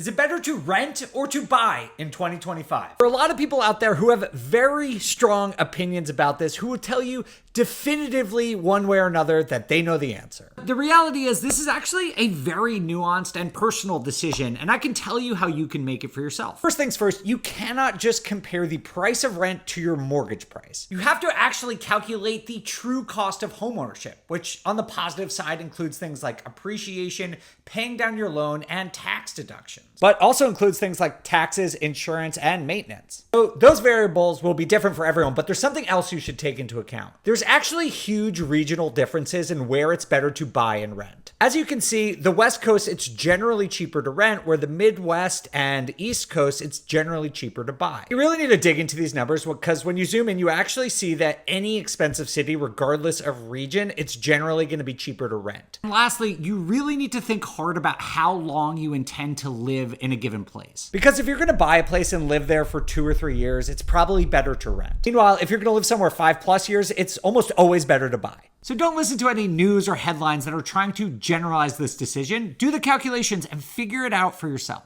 Is it better to rent or to buy in 2025? There are a lot of people out there who have very strong opinions about this, who will tell you definitively one way or another that they know the answer. The reality is this is actually a very nuanced and personal decision, and I can tell you how you can make it for yourself. First things first, you cannot just compare the price of rent to your mortgage price. You have to actually calculate the true cost of homeownership, which on the positive side includes things like appreciation, paying down your loan, and tax deductions, but also includes things like taxes, insurance, and maintenance. So those variables will be different for everyone, but there's something else you should take into account. There's actually huge regional differences in where it's better to buy and rent. As you can see, the West Coast, it's generally cheaper to rent, where the Midwest and East Coast, it's generally cheaper to buy. You really need to dig into these numbers because when you zoom in, you actually see that any expensive city, regardless of region, it's generally going to be cheaper to rent. And lastly, you really need to think hard about how long you intend to live in a given place. Because if you're going to buy a place and live there for 2 or 3 years, it's probably better to rent. Meanwhile, if you're going to live somewhere 5+ years, it's almost always better to buy. So don't listen to any news or headlines that are trying to generalize this decision. Do the calculations and figure it out for yourself.